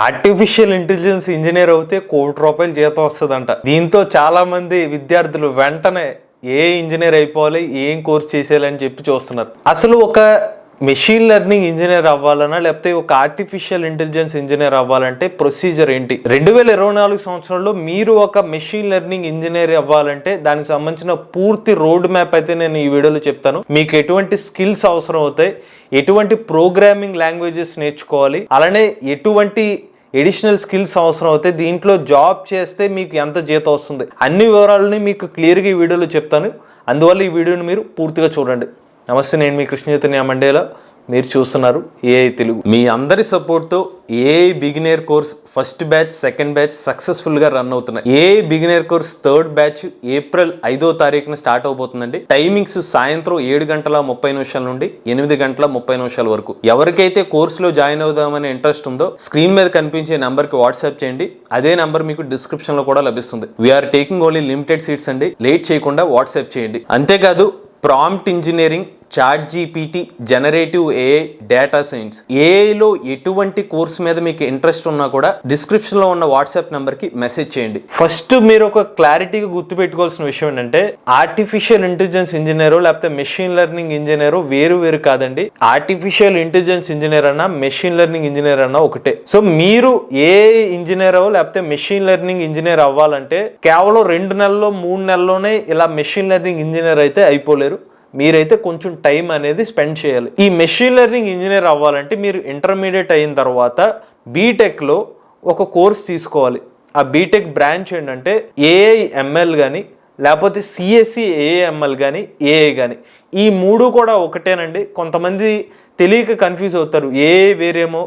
Artificial intelligence engineer అవుతే ₹1,00,00,000 జీతం వస్తుందంట. దీంతో చాలా మంది విద్యార్థులు వెంటనే ఏ ఇంజనీర్ అయిపోవాలి, ఏం కోర్స్ చేసేయాలని చెప్పి చూస్తున్నారు. అసలు ఒక మెషిన్ లెర్నింగ్ ఇంజనీర్ అవ్వాలన్నా లేకపోతే ఒక ఆర్టిఫిషియల్ ఇంటెలిజెన్స్ ఇంజనీర్ అవ్వాలంటే ప్రొసీజర్ ఏంటి? 2024 సంవత్సరంలో మీరు ఒక మెషిన్ లెర్నింగ్ ఇంజనీర్ అవ్వాలంటే దానికి సంబంధించిన పూర్తి రోడ్ మ్యాప్ అయితే నేను ఈ వీడియోలో చెప్తాను. మీకు ఎటువంటి స్కిల్స్ అవసరం అవుతాయి, ఎటువంటి ప్రోగ్రామింగ్ లాంగ్వేజెస్ నేర్చుకోవాలి, అలానే ఎటువంటి ఎడిషనల్ స్కిల్స్ అవసరం అవుతాయి, దీంట్లో జాబ్ చేస్తే మీకు ఎంత జీతం వస్తుంది, అన్ని వివరాలని మీకు క్లియర్గా ఈ వీడియోలో చెప్తాను. అందువల్ల ఈ వీడియోని మీరు పూర్తిగా చూడండి. నమస్తే, నేను మీ కృష్ణ చైతన్య మండేలా, మీరు చూస్తున్నారు ఏఐ తెలుగు. మీ అందరి సపోర్ట్తో AI beginner course first batch, second batch సక్సెస్ఫుల్గా రన్ అవుతున్నాయి. AI beginner course third batch April 5వ తారీఖున స్టార్ట్ అవబోతుందండి. టైమింగ్స్ సాయంత్రం 7:30 నుండి 8:30 వరకు. ఎవరికైతే కోర్సులో జాయిన్ అవుదామనే ఇంట్రెస్ట్ ఉందో స్క్రీన్ మీద కనిపించే నెంబర్కి వాట్సాప్ చేయండి. అదే నెంబర్ మీకు డిస్క్రిప్షన్లో కూడా లభిస్తుంది. We're taking only limited seats అండి. లేట్ చేయకుండా వాట్సాప్ చేయండి. అంతేకాదు prompt engineering, chat GPT, generative AI, data science, ఏఐలో ఎటువంటి కోర్స్ మీద మీకు ఇంట్రెస్ట్ ఉన్నా కూడా డిస్క్రిప్షన్ లో ఉన్న వాట్సాప్ నెంబర్ కి మెసేజ్ చేయండి. ఫస్ట్ మీరు ఒక క్లారిటీగా గుర్తుపెట్టుకోవాల్సిన విషయం ఏంటంటే ఆర్టిఫిషియల్ ఇంటెలిజెన్స్ ఇంజనీర్ లేకపోతే మెషిన్ లెర్నింగ్ ఇంజనీర్ వేరు కాదండి. ఆర్టిఫిషియల్ ఇంటెలిజెన్స్ ఇంజనీర్ అన్నా మెషిన్ లెర్నింగ్ ఇంజనీర్ అన్నా ఒకటే. సో మీరు ఏ ఇంజనీర్ లేకపోతే మెషిన్ లెర్నింగ్ ఇంజనీర్ అవ్వాలంటే కేవలం 2 నెలల్లో 3 నెలల్లోనే ఇలా మెషిన్ లెర్నింగ్ ఇంజనీర్ అయితే అయిపోలేరు. మీరైతే కొంచెం టైం అనేది స్పెండ్ చేయాలి. ఈ మెషిన్ లెర్నింగ్ ఇంజనీర్ అవ్వాలంటే మీరు ఇంటర్మీడియట్ అయిన తర్వాత బీటెక్లో ఒక కోర్స్ తీసుకోవాలి. ఆ బీటెక్ బ్రాంచ్ ఏంటంటే ఏఐఎంఎల్ కానీ లేకపోతే సిఎస్సి ఏఐఎంఎల్ కానీ ఏఐ కానీ, ఈ 3 కూడా ఒకటేనండి. కొంతమంది తెలియక కన్ఫ్యూజ్ అవుతారు. ఏఐ వేరేమో,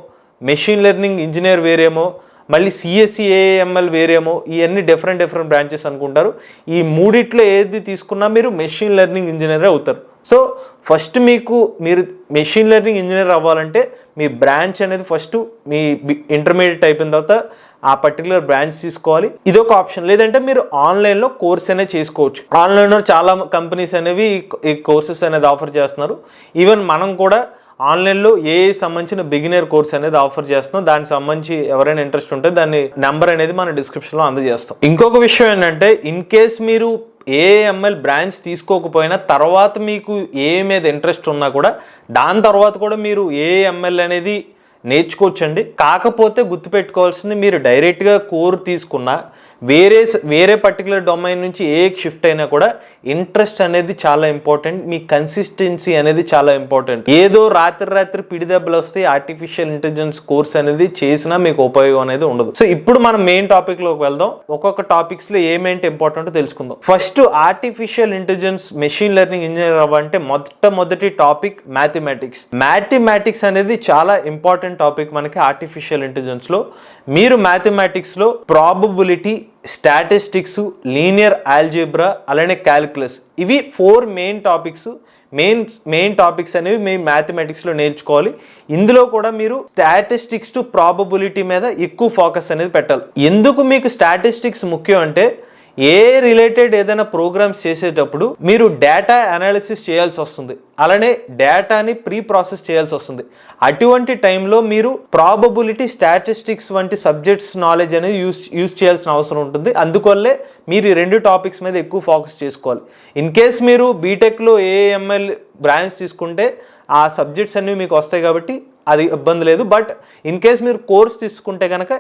మెషిన్ లెర్నింగ్ ఇంజనీర్ వేరేమో, మళ్ళీ సిఎస్సి ఏఐఎంఎల్ వేరేమో, ఇవన్నీ డిఫరెంట్ బ్రాంచెస్ అనుకుంటారు. ఈ 3 ఏది తీసుకున్నా మీరు మెషిన్ లెర్నింగ్ ఇంజనీర్ అవుతారు. సో ఫస్ట్ మీరు మెషిన్ లెర్నింగ్ ఇంజనీర్ అవ్వాలంటే మీ బ్రాంచ్ అనేది ఫస్ట్ మీ ఇంటర్మీడియట్ అయిపోయిన తర్వాత ఆ పర్టికులర్ బ్రాంచ్ తీసుకోవాలి. ఇదొక ఆప్షన్. లేదంటే మీరు ఆన్లైన్లో కోర్స్ అనేది చేసుకోవచ్చు. ఆన్లైన్లో చాలా కంపెనీస్ అనేవి ఈ కోర్సెస్ అనేది ఆఫర్ చేస్తున్నారు. ఈవెన్ మనం కూడా ఆన్లైన్లో ఏఐ సంబంధించిన బిగినర్ కోర్స్ అనేది ఆఫర్ చేస్తున్నాం. దానికి సంబంధించి ఎవరైనా ఇంట్రెస్ట్ ఉంటే దాని నెంబర్ అనేది మన డిస్క్రిప్షన్లో అందజేస్తాం. ఇంకొక విషయం ఏంటంటే ఇన్ కేస్ మీరు ఏఐఎంఎల్ బ్రాంచ్ తీసుకోకపోయినా తర్వాత మీకు ఏఐ మీద ఇంట్రెస్ట్ ఉన్నా కూడా దాని తర్వాత కూడా మీరు ఏఐఎంఎల్ అనేది నేర్చుకోవచ్చండి. కాకపోతే గుర్తుపెట్టుకోవాల్సింది, మీరు డైరెక్ట్గా కోర్ తీసుకున్నా వేరే పర్టికులర్ డొమైన్ నుంచి ఏకి షిఫ్ట్ అయినా కూడా ఇంట్రెస్ట్ అనేది చాలా ఇంపార్టెంట్. మీ కన్సిస్టెన్సీ అనేది చాలా ఇంపార్టెంట్. ఏదో రాత్రి పిడిదెబ్బలు వస్తే ఆర్టిఫిషియల్ ఇంటెలిజెన్స్ కోర్స్ అనేది చేసినా మీకు ఉపయోగం అనేది ఉండదు. సో ఇప్పుడు మనం మెయిన్ టాపిక్ లోకి వెళ్దాం. ఒక్కొక్క టాపిక్స్ లో ఏమేంటి ఇంపార్టెంట్ తెలుసుకుందాం. First artificial intelligence machine learning engineer అవ్వాలంటే మొదటి టాపిక్ మ్యాథమెటిక్స్. మ్యాథమెటిక్స్ అనేది చాలా ఇంపార్టెంట్ టాపిక్ మనకి ఆర్టిఫిషియల్ ఇంటెలిజెన్స్ లో. మీరు మ్యాథమెటిక్స్ లో ప్రాబబిలిటీ, స్టాటిస్టిక్స్, లీనియర్ ఆల్జీబ్రా, అలానే క్యాలిక్యులస్, ఇవి 4 మెయిన్ టాపిక్స్ అనేవి మేము మ్యాథమెటిక్స్లో నేర్చుకోవాలి. ఇందులో కూడా మీరు స్టాటిస్టిక్స్ టు ప్రాబబిలిటీ మీద ఎక్కువ ఫోకస్ అనేది పెట్టాలి. ఎందుకు మీకు స్టాటిస్టిక్స్ ముఖ్యం అంటే ఏ రిలేటెడ్ ఏదైనా ప్రోగ్రామ్స్ చేసేటప్పుడు మీరు డేటా అనాలిసిస్ చేయాల్సి వస్తుంది, అలానే డేటాని ప్రీ ప్రాసెస్ చేయాల్సి వస్తుంది. అటువంటి టైంలో మీరు ప్రాబబిలిటీ, స్టాటిస్టిక్స్ వంటి సబ్జెక్ట్స్ నాలెడ్జ్ అనేది యూజ్ చేయాల్సిన అవసరం ఉంటుంది. అందువల్లే మీరు ఈ 2 టాపిక్స్ మీద ఎక్కువ ఫోకస్ చేసుకోవాలి. ఇన్ కేస్ మీరు బీటెక్లో ఏఐఎంఎల్ బ్రాంచ్ తీసుకుంటే ఆ సబ్జెక్ట్స్ అన్నీ మీకు వస్తాయి కాబట్టి అది ఇబ్బంది లేదు. బట్ ఇన్ కేస్ మీరు కోర్స్ తీసుకుంటే కనుక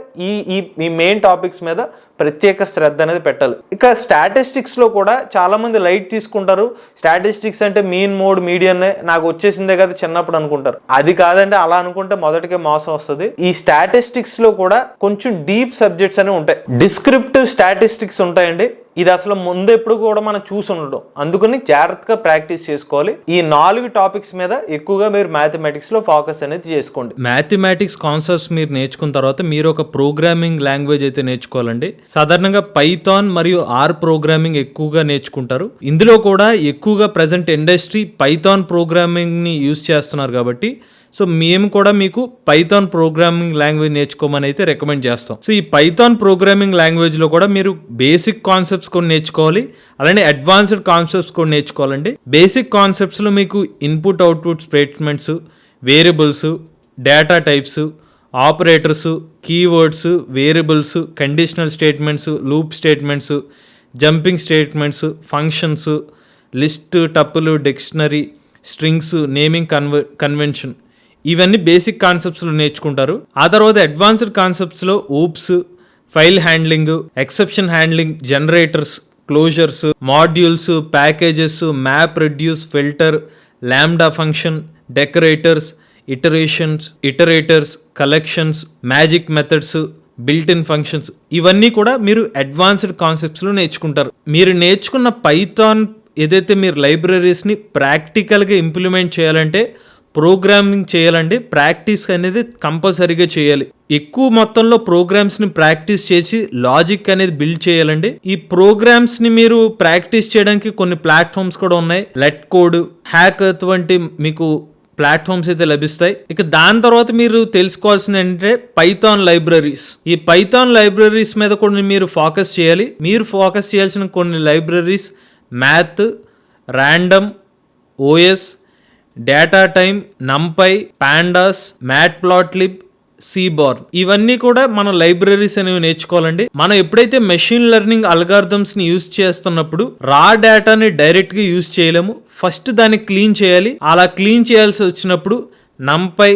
ఈ మెయిన్ టాపిక్స్ మీద ప్రత్యేక శ్రద్ధ అనేది పెట్టాలి. ఇక స్టాటిస్టిక్స్లో కూడా చాలామంది లైట్ తీసుకుంటారు. స్టాటిస్టిక్స్ అంటే మీన్, మోడ్, మీడియన్ నాకు వచ్చేసిందే కదా చిన్నప్పుడు అనుకుంటారు. అది కాదండి, అలా అనుకుంటే మొదటికే మోసం వస్తుంది. ఈ స్టాటిస్టిక్స్లో కూడా కొంచెం డీప్ సబ్జెక్ట్స్ అనేవి ఉంటాయి. డిస్క్రిప్టివ్ స్టాటిస్టిక్స్ ఉంటాయండి. ఇది అసలు ముందు ఎప్పుడు కూడా మనం చూసి ఉండడం, అందుకని జాగ్రత్తగా ప్రాక్టీస్ చేసుకోవాలి. ఈ 4 టాపిక్స్ మీద ఎక్కువగా మీరు మ్యాథమెటిక్స్ లో ఫోకస్ అనేది చేసుకోండి. మ్యాథమెటిక్స్ కాన్సెప్ట్స్ మీరు నేర్చుకున్న తర్వాత మీరు ఒక ప్రోగ్రామింగ్ లాంగ్వేజ్ అయితే నేర్చుకోవాలండి. సాధారణంగా పైథాన్ మరియు ఆర్ ప్రోగ్రామింగ్ ఎక్కువగా నేర్చుకుంటారు. ఇందులో కూడా ఎక్కువగా ప్రజెంట్ ఇండస్ట్రీ పైథాన్ ప్రోగ్రామింగ్ ని యూజ్ చేస్తున్నారు కాబట్టి సో మేము కూడా మీకు పైథాన్ ప్రోగ్రామింగ్ లాంగ్వేజ్ నేర్చుకోమని అయితే రికమెండ్ చేస్తాం. సో ఈ పైథాన్ ప్రోగ్రామింగ్ లాంగ్వేజ్లో కూడా మీరు బేసిక్ కాన్సెప్ట్స్ కూడా నేర్చుకోవాలి, అలానే అడ్వాన్స్డ్ కాన్సెప్ట్స్ కూడా నేర్చుకోవాలండి. బేసిక్ కాన్సెప్ట్స్లో మీకు input output statements, variables, data types, operators, keywords, variables, conditional statements, loop statements, jumping statements, functions, list, tuple, dictionary, strings, naming convention, ఇవన్నీ బేసిక్ కాన్సెప్ట్స్లో నేర్చుకుంటారు. ఆ తర్వాత అడ్వాన్స్డ్ కాన్సెప్ట్స్లో OOPs, file handling, exception handling, generators, closures, modules, packages, map, reduce, filter, lambda function, decorators, iterators, collections, magic methods, built in functions, ఇవన్నీ కూడా మీరు advanced కాన్సెప్ట్స్లో నేర్చుకుంటారు. మీరు నేర్చుకున్న పైథాన్ ఏదైతే మీరు లైబ్రరీస్ని ప్రాక్టికల్గా ఇంప్లిమెంట్ చేయాలంటే, ప్రోగ్రామింగ్ చేయాలంటే ప్రాక్టీస్ అనేది కంపల్సరీగా చేయాలి. ఎక్కువ మొత్తంలో ప్రోగ్రామ్స్ని ప్రాక్టీస్ చేసి లాజిక్ అనేది బిల్డ్ చేయాలండి. ఈ ప్రోగ్రామ్స్ని మీరు ప్రాక్టీస్ చేయడానికి కొన్ని ప్లాట్ఫామ్స్ కూడా ఉన్నాయి. లెట్ కోడ్, హ్యాక్ అటువంటి మీకు ప్లాట్ఫామ్స్ అయితే లభిస్తాయి. ఇక దాని తర్వాత మీరు తెలుసుకోవాల్సింది ఏంటంటే పైథాన్ లైబ్రరీస్. ఈ పైథాన్ లైబ్రరీస్ మీద కూడా మీరు ఫోకస్ చేయాలి. మీరు ఫోకస్ చేయాల్సిన కొన్ని libraries math, random, OS, datetime, NumPy, pandas, Matplotlib, Seaborn, ఇవన్నీ కూడా మన లైబ్రరీస్ అనేవి నేర్చుకోవాలండి. మనం ఎప్పుడైతే మెషిన్ లెర్నింగ్ అల్గారిథమ్స్ ని యూజ్ చేస్తున్నప్పుడు రా డేటాని డైరెక్ట్ గా యూజ్ చేయలేము. ఫస్ట్ దాన్ని క్లీన్ చేయాలి. అలా క్లీన్ చేయాల్సి వచ్చినప్పుడు నంపై,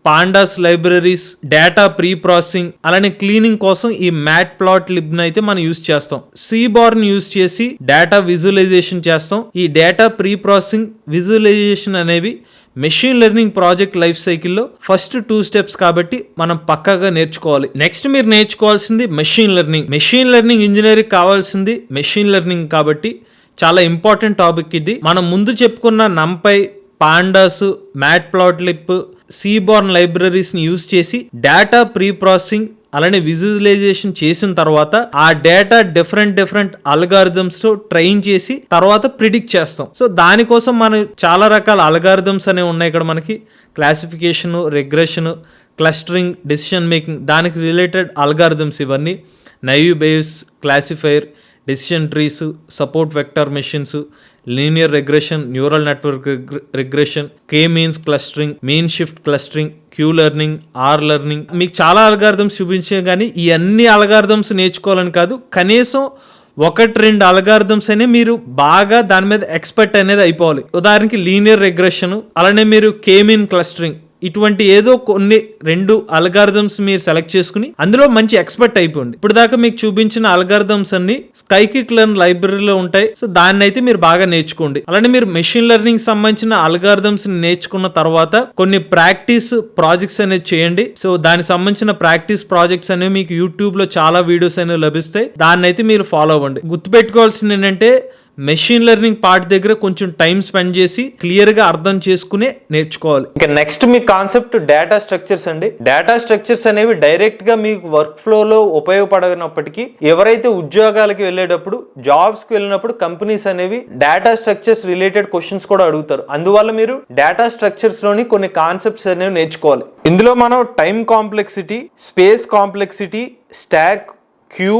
pandas libraries, data pre processing, అలానే క్లీనింగ్ కోసం ఈ మ్యాట్ప్లాట్లిబ్ అయితే మనం యూజ్ చేస్తాం. సీబార్న్ యూజ్ చేసి డేటా విజువలైజేషన్ చేస్తాం. ఈ డేటా ప్రీ ప్రాసెసింగ్, విజువలైజేషన్ అనేవి మెషిన్ లెర్నింగ్ ప్రాజెక్ట్ లైఫ్ సైకిల్లో ఫస్ట్ 2 స్టెప్స్ కాబట్టి మనం పక్కాగా నేర్చుకోవాలి. నెక్స్ట్ మీరు నేర్చుకోవాల్సింది machine learning. Machine learning engineering కావాల్సింది మెషిన్ లెర్నింగ్ కాబట్టి చాలా ఇంపార్టెంట్ టాపిక్ ఇది. మనం ముందు చెప్పుకున్న నంపై, పాండాస్, మ్యాట్ప్లాట్లిబ్, సీబార్న్ లైబ్రరీస్ని యూజ్ చేసి డేటా ప్రీ ప్రాసెసింగ్ అలానే విజువలైజేషన్ చేసిన తర్వాత ఆ డేటా డిఫరెంట్ అల్గారిథమ్స్ తో ట్రైన్ చేసి తర్వాత ప్రిడిక్ట్ చేస్తాం. సో దానికోసం మనం చాలా రకాల అల్గారిథమ్స్ అనేవి ఉన్నాయి. ఇక్కడ మనకి classification, regression, clustering, decision making, దానికి రిలేటెడ్ అల్గారిథమ్స్ ఇవన్నీ. Naive Bayes classifier, decision trees, support vector machines, linear regression, neural network regression, K means clustering, mean shift clustering, Q learning, R learning, మీకు చాలా algorithms చూపించే కానీ ఈ అన్ని algorithms నేర్చుకోవాలని కాదు, కనీసం 1-2 అల్గారిథమ్స్ అనే మీరు బాగా దాని మీద ఎక్స్పర్ట్ అనేది అయిపోవాలి. ఉదాహరణకి లీనియర్ రిగ్రెషన్, అలానే మీరు కే మీన్ క్లస్టరింగ్, ఇటువంటి ఏదో కొన్ని 2 అల్గారిథమ్స్ మీరు సెలెక్ట్ చేసుకుని అందులో మంచి ఎక్స్పర్ట్ అయిపోండి. ఇప్పుడు దాకా మీకు చూపించిన అల్గారిథమ్స్ అన్ని స్కైకిక్ లెర్న్ లైబ్రరీలో ఉంటాయి. సో దాన్ని అయితే మీరు బాగా నేర్చుకోండి. అలానే మీరు మెషిన్ లెర్నింగ్ సంబంధించిన అల్గారిథమ్స్ నేర్చుకున్న తర్వాత కొన్ని ప్రాక్టీస్ ప్రాజెక్ట్స్ అనేది చేయండి. సో దానికి సంబంధించిన ప్రాక్టీస్ ప్రాజెక్ట్స్ అనేవి మీకు యూట్యూబ్ లో చాలా వీడియోస్ అనేవి లభిస్తాయి. దాన్ని అయితే మీరు ఫాలో అవ్వండి. గుర్తుపెట్టుకోవాల్సింది ఏంటంటే మెషిన్ లెర్నింగ్ పార్ట్ దగ్గర కొంచెం టైం స్పెండ్ చేసి క్లియర్ గా అర్థం చేసుకునే నేర్చుకోవాలి. ఇక నెక్స్ట్ మీ కాన్సెప్ట్ డేటా స్ట్రక్చర్స్ అండి. డేటా స్ట్రక్చర్స్ అనేవి డైరెక్ట్ గా మీకు వర్క్ ఫ్లోలో ఉపయోగపడనప్పటికీ ఎవరైతే ఉద్యోగాలకి వెళ్ళేటప్పుడు, జాబ్స్ కి వెళ్ళినప్పుడు కంపెనీస్ అనేవి డేటా స్ట్రక్చర్స్ రిలేటెడ్ క్వశ్చన్స్ కూడా అడుగుతారు. అందువల్ల మీరు డేటా స్ట్రక్చర్స్ లోని కొన్ని కాన్సెప్ట్స్ అనేవి నేర్చుకోవాలి. ఇందులో మనం time complexity, space complexity, stack, queue,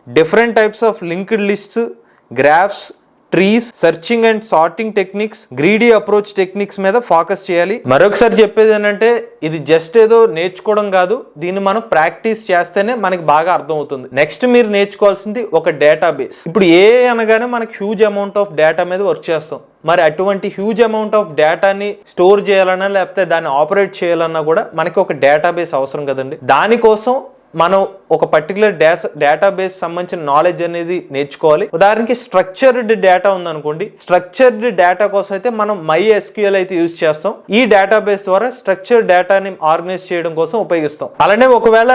different types of linked lists, graphs, trees, searching and sorting techniques, greedy approach techniques మీద ఫోకస్ చేయాలి. మరొకసారి చెప్పేది ఏంటంటే ఇది జస్ట్ ఏదో నేర్చుకోవడం కాదు, దీన్ని మనం ప్రాక్టీస్ చేస్తేనే మనకి బాగా అర్థం అవుతుంది. నెక్స్ట్ మీరు నేర్చుకోవాల్సింది ఒక డేటాబేస్. ఇప్పుడు అనగానే మనకి హ్యూజ్ అమౌంట్ ఆఫ్ డేటా మీద వర్క్ చేస్తాం. మరి అటువంటి హ్యూజ్ అమౌంట్ ఆఫ్ డేటాని స్టోర్ చేయాలన్నా లేకపోతే దాన్ని ఆపరేట్ చేయాలన్నా కూడా మనకి ఒక డేటాబేస్ అవసరం కదండి. దానికోసం మనం ఒక పర్టికులర్ డేటాబేస్ సంబంధించిన నాలెడ్జ్ అనేది నేర్చుకోవాలి. ఉదాహరణకి స్ట్రక్చర్డ్ డేటా ఉందనుకోండి, స్ట్రక్చర్డ్ డేటా కోసం అయితే మనం MySQL అయితే యూజ్ చేస్తాం. ఈ డేటాబేస్ ద్వారా స్ట్రక్చర్డ్ డేటాని ఆర్గనైజ్ చేయడం కోసం ఉపయోగిస్తాం. అలానే ఒకవేళ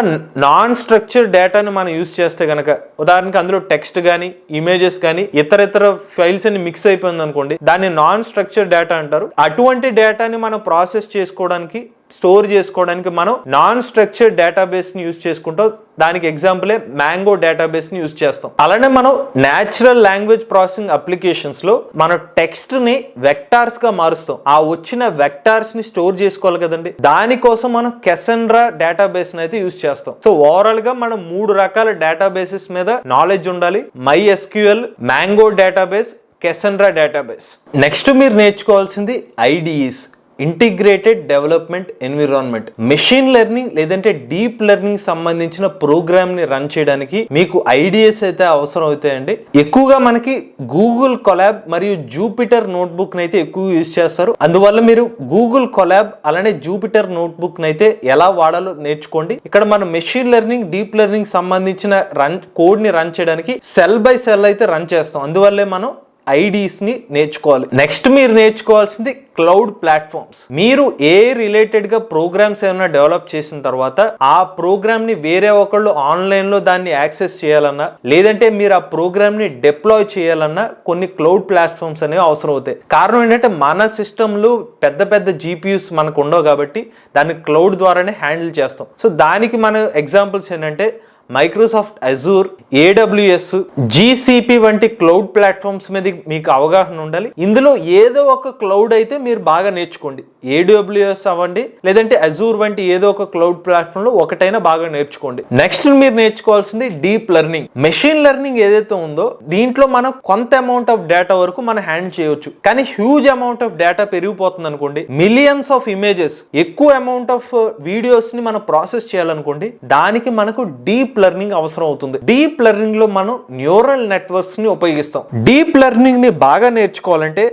నాన్ స్ట్రక్చర్డ్ డేటాని మనం యూజ్ చేస్తే కనుక, ఉదాహరణకి అందులో టెక్స్ట్ కానీ ఇమేజెస్ కానీ ఇతర ఫైల్స్ అన్ని మిక్స్ అయిపోయింది అనుకోండి, దాన్ని నాన్ స్ట్రక్చర్డ్ డేటా అంటారు. అటువంటి డేటాని మనం ప్రాసెస్ చేసుకోవడానికి, స్టోర్ చేసుకోవడానికి మనం నాన్ స్ట్రక్చర్డ్ డేటాబేస్ ని యూజ్ చేసుకుంటాం. దానికి ఎగ్జాంపులే మ్యాంగో డేటాబేస్ ని యూజ్ చేస్తాం. అలానే మనం న్యాచురల్ లాంగ్వేజ్ ప్రాసెసింగ్ అప్లికేషన్స్ లో మన టెక్స్ట్ ని వెక్టార్స్ గా మారుస్తాం. ఆ వచ్చిన వెక్టార్స్ ని స్టోర్ చేసుకోవాలి కదండి. దానికోసం మనం కెసెండ్రా డేటాబేస్ ని అయితే యూజ్ చేస్తాం. సో ఓవరాల్ గా మనం 3 రకాల డేటాబేసెస్ మీద నాలెడ్జ్ ఉండాలి. MySQL, Mongo database, Cassandra database. Next మీరు నేర్చుకోవాల్సింది IDEs, integrated development environment. Machine learning లేదంటే డీప్ లెర్నింగ్ సంబంధించిన ప్రోగ్రామ్ ని రన్ చేయడానికి మీకు ఐడియాస్ అయితే అవసరం అవుతాయండి. ఎక్కువగా మనకి గూగుల్ కొలాబ్ మరియు జూపిటర్ నోట్బుక్ నైతే ఎక్కువ యూజ్ చేస్తారు. అందువల్ల మీరు గూగుల్ కొలాబ్ అలానే జూపిటర్ నోట్బుక్ నైతే ఎలా వాడాలో నేర్చుకోండి. ఇక్కడ మనం మెషిన్ లెర్నింగ్ డీప్ లెర్నింగ్ సంబంధించిన కోడ్ ని రన్ చేయడానికి సెల్ బై సెల్ అయితే రన్ చేస్తాం. అందువల్లే మనం ఐడీస్ ని నేర్చుకోవాలి. నెక్స్ట్ మీరు నేర్చుకోవాల్సింది క్లౌడ్ ప్లాట్ఫామ్స్. మీరు ఏ రిలేటెడ్ గా ప్రోగ్రామ్స్ ఏమైనా డెవలప్ చేసిన తర్వాత ఆ ప్రోగ్రామ్ ని వేరే ఒకళ్ళు ఆన్లైన్ లో దాన్ని యాక్సెస్ చేయాలన్నా లేదంటే మీరు ఆ ప్రోగ్రామ్ ని డిప్లాయ్ చేయాలన్నా కొన్ని క్లౌడ్ ప్లాట్ఫామ్స్ అనేవి అవసరం అవుతాయి. కారణం ఏంటంటే మన సిస్టంలో పెద్ద పెద్ద జీపీయూస్ మనకు ఉండవు కాబట్టి దాన్ని క్లౌడ్ ద్వారానే హ్యాండిల్ చేస్తాం. సో దానికి మన ఎగ్జాంపుల్స్ ఏంటంటే మైక్రోసాఫ్ట్ అజూర్, AWS, GCP వంటి క్లౌడ్ ప్లాట్ఫామ్స్ మీద మీకు అవగాహన ఉండాలి. ఇందులో ఏదో ఒక క్లౌడ్ అయితే మీరు బాగా నేర్చుకోండి. AWS అవ్వండి లేదంటే అజూర్ వంటి ఏదో ఒక క్లౌడ్ ప్లాట్ఫామ్ లో ఒకటైనా బాగా నేర్చుకోండి. నెక్స్ట్ మీరు నేర్చుకోవాల్సింది డీప్ లెర్నింగ్. మెషిన్ లెర్నింగ్ ఏదైతే ఉందో దీంట్లో మనం కొంత అమౌంట్ ఆఫ్ డేటా వరకు మనం హ్యాండిల్ చేయొచ్చు. కానీ హ్యూజ్ అమౌంట్ ఆఫ్ డేటా పెరిగిపోతుంది అనుకోండి, మిలియన్స్ ఆఫ్ ఇమేజెస్, ఎక్కువ అమౌంట్ ఆఫ్ వీడియోస్ ని మనం ప్రాసెస్ చేయాలనుకోండి, దానికి మనకు డీప్ లెర్నింగ్ అవసరం అవుతుంది. డీప్ లెర్నింగ్ లో మనం న్యూరల్ నెట్వర్క్స్ ని ఉపయోగిస్తాం. డీప్ లెర్నింగ్ ని బాగా నేర్చుకోవాలంటే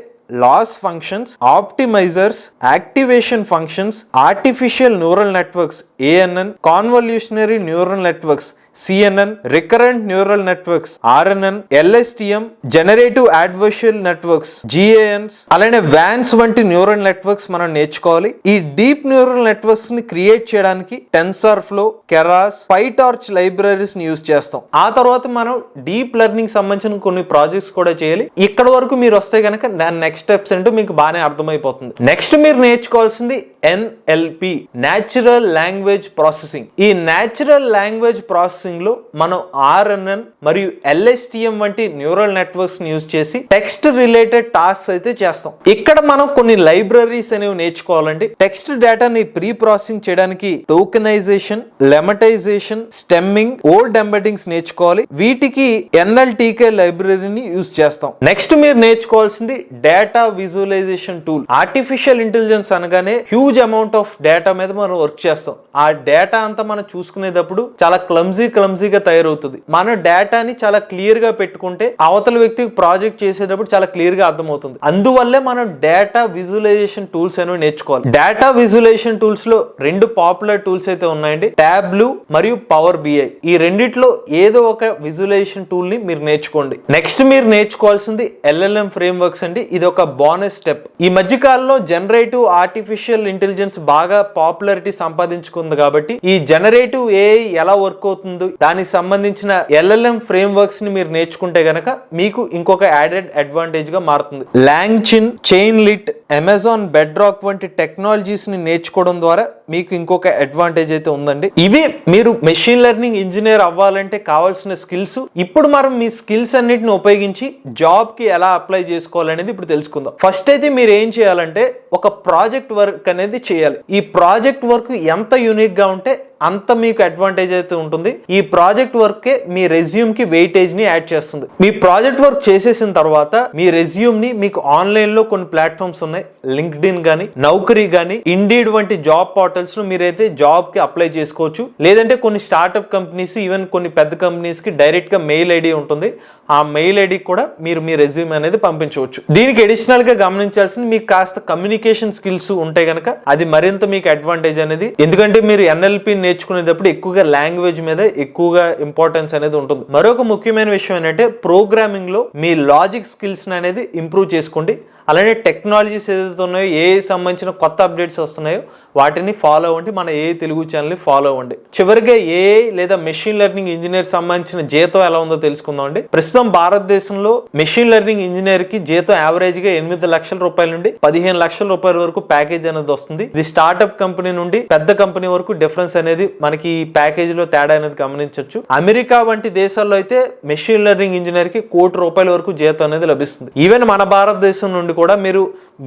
loss functions, optimisers, activation functions, artificial neural networks ANN, convolutionary neural networks CNN, recurrent neural networks RNN, LSTM, generative adversarial networks GANs, అలానే వాన్స్ వంటి న్యూరల్ నెట్వర్క్స్ మనం నేర్చుకోవాలి. ఈ డీప్ న్యూరల్ నెట్వర్క్స్ ని క్రియేట్ చేయడానికి టెన్సర్ఫ్లో, కెరాస్, పైటార్చ్ లైబ్రరీస్ ని use చేస్తాం. ఆ తర్వాత మనం డీప్ లెర్నింగ్ సంబంధించిన కొన్ని ప్రాజెక్ట్స్ కూడా చేయాలి. ఇక్కడ వరకు మీరు వస్తే కనుక దాని నెక్స్ట్ స్టెప్స్ ఏంటో మీకు బాగానే అర్థమైపోతుంది. నెక్స్ట్ మీరు నేర్చుకోవాల్సింది NLP, న్యాచురల్ లాంగ్వేజ్ ప్రాసెసింగ్. ఈ న్యాచురల్ లాంగ్వేజ్ ప్రాసెసింగ్ లో మనం RNN మరియు LSTM వంటి న్యూరల్ నెట్వర్క్స్ ని యూజ్ చేసి టెక్స్ట్ రిలేటెడ్ టాస్క్ అయితే చేస్తాం. ఇక్కడ మనం కొన్ని లైబ్రరీస్ అనేవి నేర్చుకోవాలండి. టెక్స్ట్ డేటాని ప్రీ ప్రాసెసింగ్ చేయడానికి tokenization, lemmatization, stemming, word embeddings నేర్చుకోవాలి. వీటికి NLTK లైబ్రరీని యూజ్ చేస్తాం. నెక్స్ట్ మీరు నేర్చుకోవాల్సింది data visualization tool. Artificial intelligence అనగానే హ్యూజ్ అమౌంట్ ఆఫ్ డేటా మీద మనం వర్క్ చేస్తాం. ఆ డేటా అంతా మనం చూసుకునేటప్పుడు చాలా క్లమ్జీగా తయారవుతుంది. మన డేటాని చాలా క్లియర్ గా పెట్టుకుంటే అవతల వ్యక్తికి ప్రాజెక్ట్ చేసేటప్పుడు చాలా క్లియర్ గా అర్థమవుతుంది. అందువల్లే మనం డేటా విజువలైజేషన్ టూల్స్ అనేవి నేర్చుకోవాలి. డేటా విజువలైజేషన్ టూల్స్ లో రెండు పాపులర్ టూల్స్ అయితే ఉన్నాయండి, టాబ్లూ మరియు పవర్ BI. ఈ రెండిట్లో ఏదో ఒక విజువలైజేషన్ టూల్ ని మీరు నేర్చుకోండి. నెక్స్ట్ మీరు నేర్చుకోవాల్సింది LLM ఫ్రేమ్వర్క్స్ అండి. ఇది ఒక బోనస్ స్టెప్. ఈ మధ్య కాలంలో జనరేటివ్ ఆర్టిఫిషియల్ ఇంటెలిజెన్స్ బాగా పాపులారిటీ సంపాదించుకుంది కాబట్టి ఈ జనరేటివ్ AI ఎలా వర్క్ అవుతుందో దానికి సంబంధించిన LLM ఫ్రేమ్వర్క్స్ ని మీరు నేర్చుకుంటే గనక మీకు ఇంకొక యాడెడ్ అడ్వాంటేజ్ గా మారుతుంది. లాంగ్చిన్, చైన్లిట్, అమెజాన్ బెడ్రాక్ వంటి టెక్నాలజీస్ ని నేర్చుకోవడం ద్వారా మీకు ఇంకొక అడ్వాంటేజ్ అయితే ఉందండి. ఇవి మీరు మెషిన్ లెర్నింగ్ ఇంజనీర్ అవ్వాలంటే కావాల్సిన స్కిల్స్. ఇప్పుడు మనం మీ స్కిల్స్ అన్నిటిని ఉపయోగించి జాబ్ కి ఎలా అప్లై చేసుకోవాలనేది ఇప్పుడు తెలుసుకుందాం. ఫస్ట్ అయితే మీరు ఏం చేయాలంటే ఒక ప్రాజెక్ట్ వర్క్ అనేది చేయాలి. ఈ ప్రాజెక్ట్ వర్క్ ఎంత యూనిక్ గా ఉంటే అంత మీకు అడ్వాంటేజ్ అయితే ఉంటుంది. ఈ ప్రాజెక్ట్ వర్కే మీ రెజ్యూమ్ కి వెయిటేజ్ ని యాడ్ చేస్తుంది. మీ ప్రాజెక్ట్ వర్క్ చేసేసిన తర్వాత మీ రెజ్యూమ్ ని మీకు ఆన్లైన్ లో కొన్ని ప్లాట్ఫామ్స్ ఉన్నాయి, లింక్డ్ఇన్ గానీ, నౌకరీ గానీ, ఇండీడ్ వంటి జాబ్ పోర్టల్స్ లో మీరైతే జాబ్ కి అప్లై చేసుకోవచ్చు. లేదంటే కొన్ని స్టార్ట్అప్ కంపెనీస్, ఈవెన్ కొన్ని పెద్ద కంపెనీస్ కి డైరెక్ట్ గా మెయిల్ ఐడి ఉంటుంది. ఆ మెయిల్ ఐడి కూడా మీరు మీ రెజ్యూమ్ అనేది పంపించవచ్చు. దీనికి అడిషనల్ గా గమనించాల్సింది మీకు కాస్త కమ్యూనికేషన్ స్కిల్స్ ఉంటే గనక అది మరింత మీకు అడ్వాంటేజ్ అనేది. ఎందుకంటే మీరు NLP నేర్చుకునేటప్పుడు ఎక్కువగా లాంగ్వేజ్ మీద ఎక్కువగా ఇంపార్టెన్స్ అనేది ఉంటుంది. మరొక ముఖ్యమైన విషయం ఏంటంటే ప్రోగ్రామింగ్ లో మీ లాజిక్ స్కిల్స్ అనేది ఇంప్రూవ్ చేసుకోండి. అలానే టెక్నాలజీస్ ఏదైతే ఉన్నాయో, ఏ సంబంధించిన కొత్త అప్డేట్స్ వస్తున్నాయో వాటిని ఫాలో అవ్వండి. మన ఏ తెలుగు ఛానల్ని ఫాలో అవ్వండి. చివరిగా ఏ లేదా మెషిన్ లెర్నింగ్ ఇంజనీర్ సంబంధించిన జీతం ఎలా ఉందో తెలుసుకుందాం అండి. ప్రస్తుతం భారతదేశంలో మెషిన్ లెర్నింగ్ ఇంజనీర్ కి జీతం యావరేజ్ గా 8 లక్షల రూపాయల నుండి 15 లక్షల రూపాయల వరకు ప్యాకేజ్ అనేది వస్తుంది. ఇది స్టార్ట్అప్ కంపెనీ నుండి పెద్ద కంపెనీ వరకు డిఫరెన్స్ అనేది మనకి ఈ ప్యాకేజ్ లో తేడా అనేది గమనించవచ్చు. అమెరికా వంటి దేశాల్లో అయితే మెషిన్ లెర్నింగ్ ఇంజనీర్ కి 1 కోటి రూపాయల వరకు జీతం అనేది లభిస్తుంది. ఈవెన్ మన భారతదేశం నుండి కూడా మీరు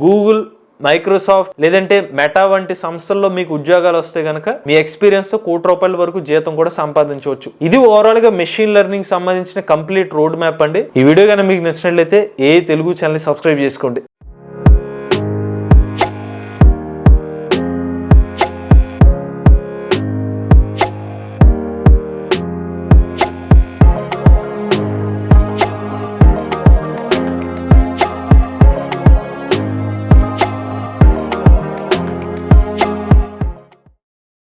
గూగుల్, మైక్రోసాఫ్ట్ లేదంటే మెటా వంటి సంస్థల్లో మీకు ఉద్యోగాలు వస్తే గనక మీ ఎక్స్పీరియన్స్ తో 1 కోటి రూపాయల వరకు జీతం కూడా సంపాదించవచ్చు. ఇది ఓవరాల్ గా మెషిన్ లెర్నింగ్ సంబంధించిన కంప్లీట్ రోడ్ మ్యాప్ అండి. ఈ వీడియో కనుక మీకు నచ్చినట్లయితే ఏ తెలుగు ఛానల్ సబ్స్క్రైబ్ చేసుకోండి.